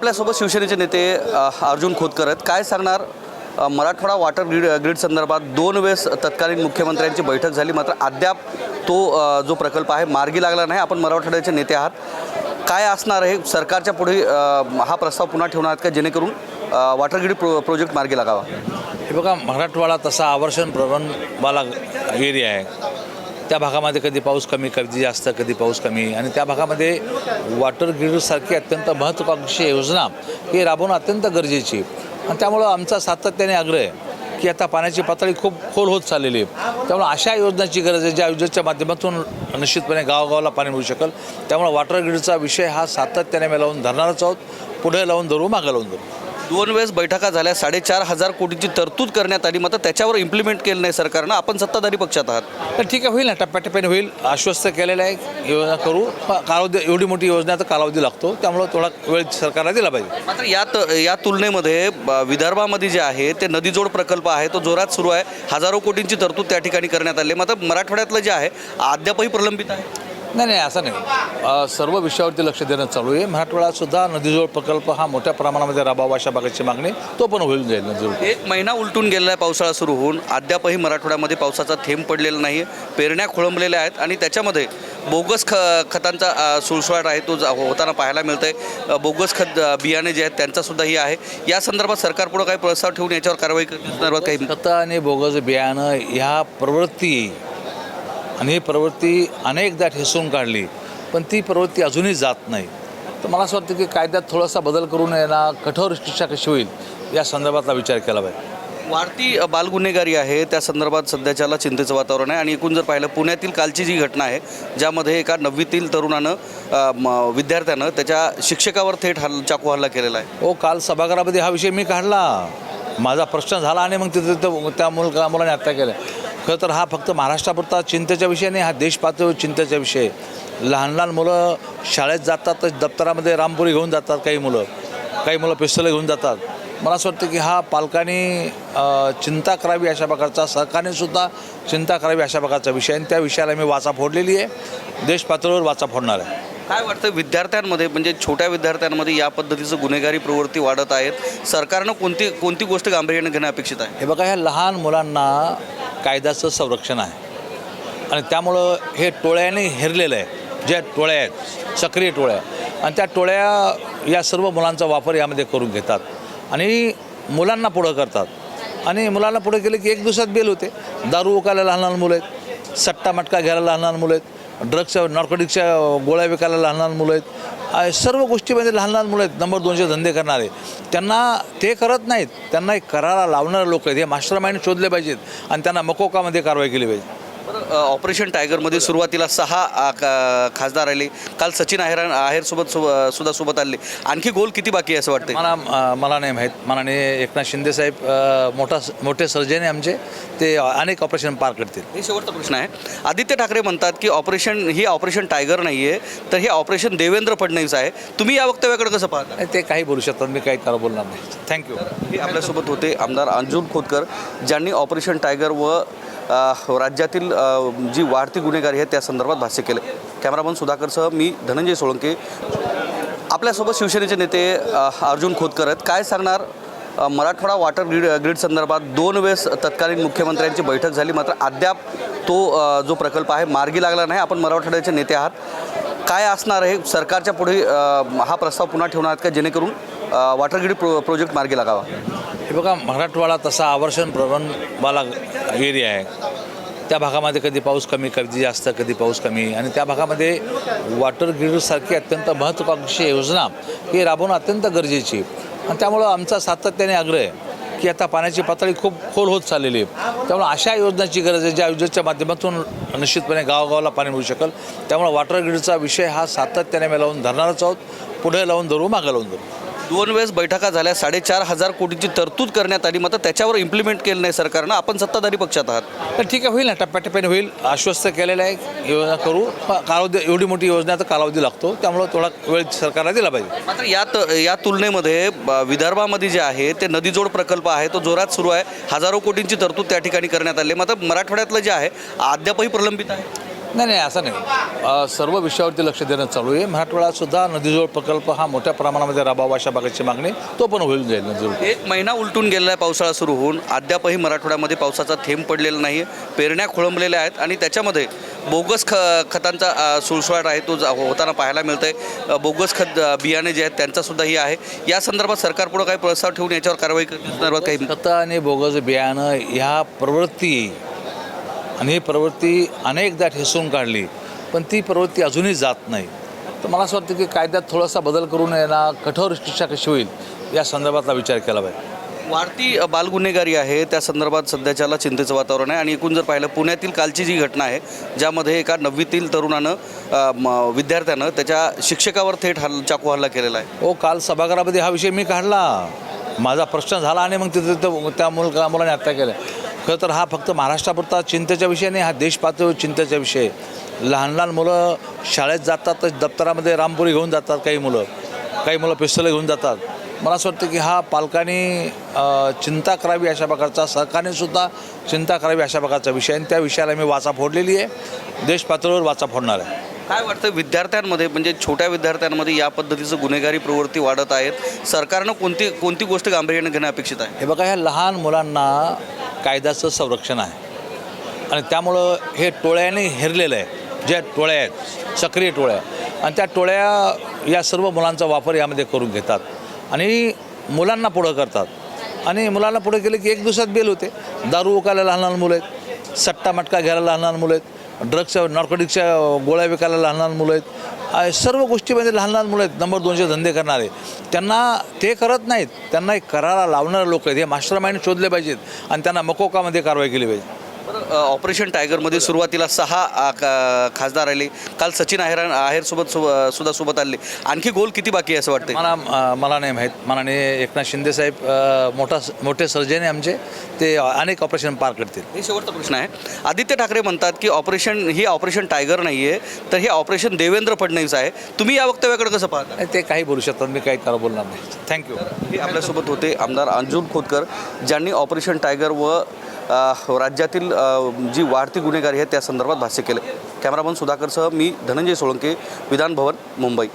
आपल्यासोबत शिवसेनेचे नेते अर्जुन खोतकर आहेत. काय सांगणार? मराठवाडा वॉटर ग्रीड संदर्भात 2 वेळेस तत्कालीन मुख्यमंत्र्यांची बैठक झाली, मात्र अद्याप तो जो प्रकल्प आहे मार्गी लागला नाही. आपण मराठवाड्याचे नेते आहात, काय असणार आहे सरकारच्या पुढे हा प्रस्ताव पुन्हा ठेवणार आहेत का, जेणेकरून वॉटर ग्रीड प्रोजेक्ट मार्गी लागावा? हे बघा, मराठवाडा तसा आवर्षण प्रवणवाला एरिया आहे. त्या भागामध्ये कधी पाऊस कमी, कधी जास्त, कधी पाऊस कमी, आणि त्या भागामध्ये वॉटर ग्रीडसारखी अत्यंत महत्त्वाकांक्षी योजना ही राबवणं अत्यंत गरजेची. आणि त्यामुळं आमचा सातत्याने आग्रह आहे की आता पाण्याची पातळी खूप खोल होत चाललेली आहे. त्यामुळे अशा योजनांची गरज आहे ज्या योजनेच्या माध्यमातून निश्चितपणे गावागावाला पाणी मिळू शकेल. त्यामुळे वॉटर ग्रीडचा विषय हा सातत्याने आम्ही लावून धरणारच आहोत. पुढे लावून धरू, मागं लावून धरू. 2 वेळेस बैठका झाल्या, 4,500 कोटीची तरतूद करण्यात आली, मात्र त्याच्यावर इम्प्लिमेंट केलं नाही सरकारनं. आपण सत्ताधारी पक्षात आहात, तर ठीक आहे, होईल ना, टप्प्याटप्प्याने होईल. आश्वस्त केलेलं आहे, योजना करू. कालावधी, एवढी मोठी योजना तर कालावधी लागतो, त्यामुळं थोडा वेळ सरकारला दिला पाहिजे. मात्र या तुलनेमध्ये विदर्भामध्ये जे आहे ते नदीजोड प्रकल्प आहे, तो जोरात सुरू आहे. हजारो कोटींची तरतूद त्या ठिकाणी करण्यात आली, मात्र मराठवाड्यातलं जे आहे अद्यापही प्रलंबित आहे. नाही, असं नाही. सर्व विषयावरती लक्ष देणं चालू आहे. मराठवाड्यातसुद्धा नदीजोड प्रकल्प हा मोठ्या प्रमाणामध्ये राबवावा अशा भागाची मागणी, तो पण होईल जाईल. नदीजोड 1 महिना उलटून गेलेला आहे पावसाळा सुरू होऊन, अद्यापही मराठवाड्यामध्ये पावसाचा थेंब पडलेला नाही. पेरण्या खोळंबलेल्या आहेत आणि त्याच्यामध्ये बोगस खतांचा सुळसुळाट आहे, तो होताना पाहायला मिळतं आहे. बोगस खत बियाणे जे आहेत त्यांचासुद्धा ही आहे. या संदर्भात सरकारपुढं काही प्रस्ताव ठेवून याच्यावर कारवाई करण्यासंदर्भात काही खतं आणि बोगस बियाणं ह्या प्रवृत्ती, आणि ही प्रवृत्ती अनेकदा ठेसून काढली, पण ती प्रवृत्ती अजूनही जात नाही. तर मला असं वाटतं की कायद्यात थोडासा बदल करून यांना कठोर शिक्षा कशी होईल या संदर्भातला विचार केला पाहिजे. वाढती बालगुन्हेगारी आहे, त्या संदर्भात सध्याच्याला चिंतेचं वातावरण आहे. आणि एकूण जर पाहिलं, पुण्यातील कालची जी घटना आहे, ज्यामध्ये एका 9वीतील तरुणानं विद्यार्थ्यानं त्याच्या शिक्षकावर थेट चाकू हल्ला केलेला आहे. हो, काल सभागृहामध्ये हा विषय मी काढला, माझा प्रश्न झाला, आणि मग तिथं त्या मुलाने हत्या केल्या. खरं तर हा फक्त महाराष्ट्रापुरता चिंतेचा विषय नाही, हा देश पातळीवर चिंतेचा विषय. लहान लहान मुलं शाळेत जातात तर दप्तरामध्ये रामपुरी घेऊन जातात, काही मुलं पिस्तलं घेऊन जातात. मला असं वाटतं की हा पालकांनी चिंता करावी अशा प्रकारचा, सरकारनेसुद्धा चिंता करावी अशा प्रकारचा विषय, आणि त्या विषयाला मी वाचा फोडलेली आहे, देश पातळीवर वाचा फोडणार आहे. काय वाटतं विद्यार्थ्यांमध्ये, म्हणजे छोट्या विद्यार्थ्यांमध्ये या पद्धतीचं गुन्हेगारी प्रवृत्ती वाढत आहेत, सरकारनं कोणती गोष्ट गांभीर्याने घेणं अपेक्षित आहे? हे बघा, ह्या लहान मुलांना कायद्याचं संरक्षण आहे, आणि त्यामुळं हे टोळ्याने हेरलेलं आहे. ज्या टोळ्या आहेत, सक्रिय टोळ्या, आणि त्या टोळ्या या सर्व मुलांचा वापर यामध्ये करून घेतात आणि मुलांना पुढं करतात. आणि मुलांना पुढे केले की 1 दिवसात बेल होते. दारू विकायला लहान लहान मुलं आहेत, सट्टा मटका घ्यायला लहान लहान मुलं आहेत, ड्रग्सच्या नॉर्कोटिक्सच्या गोळ्या विकायला लहान लहान मुलं आहेत. सर्व गोष्टीमध्ये लहान लहान मुलं आहेत, नंबर 2चे धंदे करणारे. त्यांना ते करत नाहीत, त्यांना एक करारा लावणारे लोक आहेत, हे मास्टर माइंड शोधले पाहिजेत आणि त्यांना मकोकामध्ये कारवाई केली पाहिजे. ऑपरेशन टायगरमध्ये सुरुवातीला 6 खासदार आले, काल सचिन सुद्धा सोबत आले. आणखी गोल किती बाकी आहे असं वाटतं? मला नाही माहीत. मनाने एकनाथ शिंदे साहेब मोठे सर्जन आमचे, ते अनेक ऑपरेशन पार करतील. हे शेवटचा प्रश्न आहे. आदित्य ठाकरे म्हणतात की ऑपरेशन टायगर नाही आहे, तर हे ऑपरेशन देवेंद्र फडणवीस आहे. तुम्ही या वक्तव्याकडे कसं पाहता? ते काही बोलू शकतात, मी काही त्याला बोलणार नाही. थँक्यू. हे आपल्यासोबत होते आमदार अर्जुन खोतकर, ज्यांनी ऑपरेशन टायगर व राज्यातील जी वाढती गुन्हेगारी आहे त्या संदर्भात भाष्य केले. कॅमेरामन सुधाकरसह मी धनंजय सोळंके. आपल्यासोबत शिवसेनेचे नेते अर्जुन खोतकर आहेत. काय सांगणार? मराठवाडा वॉटर ग्रीड संदर्भात 2 वेळेस तत्कालीन मुख्यमंत्र्यांची बैठक झाली, मात्र अद्याप तो जो प्रकल्प आहे मार्गी लागला नाही. आपण मराठवाड्याचे नेते आहात, काय असणार आहे सरकारच्या पुढे हा प्रस्ताव पुन्हा ठेवणार आहेत का, जेणेकरून वॉटर ग्रीड प्रोजेक्ट मार्गी लागावा? हे बघा, मराठवाडा तसा आवर्षण प्रवणवाला एरिया आहे. त्या भागामध्ये कधी पाऊस कमी, कधी जास्त, कधी पाऊस कमी, आणि त्या भागामध्ये वॉटर ग्रीडसारखी अत्यंत महत्त्वाकांक्षी योजना ही राबवणं अत्यंत गरजेची. आणि त्यामुळं आमचा सातत्याने आग्रह आहे की आता पाण्याची पातळी खूप खोल होत चाललेली आहे. त्यामुळे अशा योजनांची गरज आहे ज्या योजनेच्या माध्यमातून निश्चितपणे गावागावाला पाणी मिळू शकेल. त्यामुळे वॉटर ग्रीडचा विषय हा सातत्याने आम्ही लावून धरणारच आहोत. पुढे लावून धरू, मागं लावून धरू. 2 वेळेस बैठका झाल्या, 4,500 कोटीची तरतूद करण्यात आली, मात्र त्याच्यावर इम्प्लिमेंट केलं नाही सरकारनं. आपण सत्ताधारी पक्षात आहात, तर ठीक आहे, होईल ना, टप्प्याटप्प्याने होईल. आश्वस्त केलेलं आहे, योजना करू. कालावधी, एवढी मोठी योजना तर कालावधी लागतो, त्यामुळं थोडा वेळ सरकारला दिला पाहिजे. मात्र या तुलनेमध्ये विदर्भामध्ये जे आहे ते नदीजोड प्रकल्प आहे, तो जोरात सुरू आहे. हजारो कोटींची तरतूद त्या ठिकाणी करण्यात आली, मात्र मराठवाड्यातलं जे आहे अद्यापही प्रलंबित आहे. नाही असं नाही. सर्व विषयावरती लक्ष देणं चालू आहे. मराठवाड्यातसुद्धा नदीजोड प्रकल्प हा मोठ्या प्रमाणामध्ये राबवावा अशा प्रकारची मागणी तो पण होईल जाईल नदीजोड. एक महिना उलटून गेलेला आहे पावसाळा सुरू होऊन, अद्यापही मराठवाड्यामध्ये पावसाचा थेंब पडलेला नाही. पेरण्या खोळंबलेल्या आहेत आणि त्याच्यामध्ये बोगस खतांचा सुळसुळाट आहे तो होताना पाहायला मिळतं आहे. बोगस खत बियाणे जे आहेत त्यांचासुद्धा ही आहे. या संदर्भात सरकारपुढं काही प्रस्ताव ठेवून याच्यावर कारवाई करण्यासंदर्भात काही खतं आणि बोगस बियाणं ह्या प्रवृत्ती आणि ही प्रवृत्ती अनेकदा ठेसून काढली, पण ती प्रवृत्ती अजूनही जात नाही. तर मला असं वाटतं की कायद्यात थोडासा बदल करून यांना कठोर शिक्षा कशी होईल या संदर्भातला विचार केला पाहिजे. वाढती बालगुन्हेगारी आहे त्या संदर्भात सध्याच्याला चिंतेचं वातावरण आहे. आणि एकूण जर पाहिलं पुण्यातील कालची जी घटना आहे ज्यामध्ये एका 9वीतील तरुणानं विद्यार्थ्यानं त्याच्या शिक्षकावर थेट चाकू हल्ला केलेला आहे. हो, काल सभागृहामध्ये हा विषय मी काढला, माझा प्रश्न झाला आणि मग तिथं त्या मुलाने हत्या केल्या. खरं तर हा फक्त महाराष्ट्रापुरता चिंतेचा विषय नाही, हा देश पातळीवर चिंतेचा विषय. लहान लहान मुलं शाळेत जातात तर दप्तरामध्ये रामपुरी घेऊन जातात, काही मुलं पिस्तलं घेऊन जातात. मला असं वाटतं की हा पालकांनी चिंता करावी अशा प्रकारचा, सरकारनेसुद्धा चिंता करावी अशा प्रकारचा विषय आणि त्या विषयाला मी वाचा फोडलेली आहे, देश पातळीवर वाचा फोडणार आहे. काय वाटतं विद्यार्थ्यांमध्ये म्हणजे छोट्या विद्यार्थ्यांमध्ये या पद्धतीचं गुन्हेगारी प्रवृत्ती वाढत आहेत, सरकारनं कोणती गोष्ट गांभीर्याने घेणं अपेक्षित आहे? हे बघा, ह्या लहान मुलांना कायद्याचं संरक्षण आहे आणि त्यामुळं हे टोळ्याने हेरलेलं आहे. ज्या टोळ्या आहेत सक्रिय टोळ्या, आणि त्या टोळ्या या सर्व मुलांचा वापर यामध्ये करून घेतात आणि मुलांना पुढं करतात. आणि मुलांना पुढे केले की एक दिवसात बेल होते. दारू विकायला लहान लहान मुलं आहेत, सट्टा मटका घ्यायला लहान लहान मुलं आहेत, ड्रग्सच्या नॉर्कोटिक्सच्या गोळ्या विकायला लहान लहान मुलं आहेत. सर्व गोष्टीमध्ये लहान लहान मुलं आहेत, नंबर 2चे धंदे करणारे. त्यांना ते करत नाहीत, त्यांना एक करायला लावणारे लोक आहेत. हे मास्टर माइंड शोधले पाहिजेत आणि त्यांना मकोकामध्ये कारवाई केली पाहिजे. ऑपरेशन टायगरमध्ये सुरुवातीला 6 खासदार आले. काल सचिन आहेर सोबत आले. आणखी गोल किती बाकी आहे असं वाटतं? मला नाही माहीत. माननीय एकनाथ शिंदे साहेब मोठे सर्जन आहे आमचे, ते अनेक ऑपरेशन पार करतील. हे शेवटचा प्रश्न आहे. आदित्य ठाकरे म्हणतात की ऑपरेशन टायगर नाही आहे, तर हे ऑपरेशन देवेंद्र फडणवीस आहे. तुम्ही या वक्तव्याकडे कसं पाहता? ते काही बोलू शकतात, मी काही त्याला बोलणार नाही. थँक्यू. हे आपल्यासोबत होते आमदार अंजुल खोतकर, ज्यांनी ऑपरेशन टायगर व राज्यातील जी वाढती गुन्हेगारी आहे त्या संदर्भात भाष्य केले. कॅमेरामन सुधाकरसह मी धनंजय सोळंके, विधान भवन, मुंबई.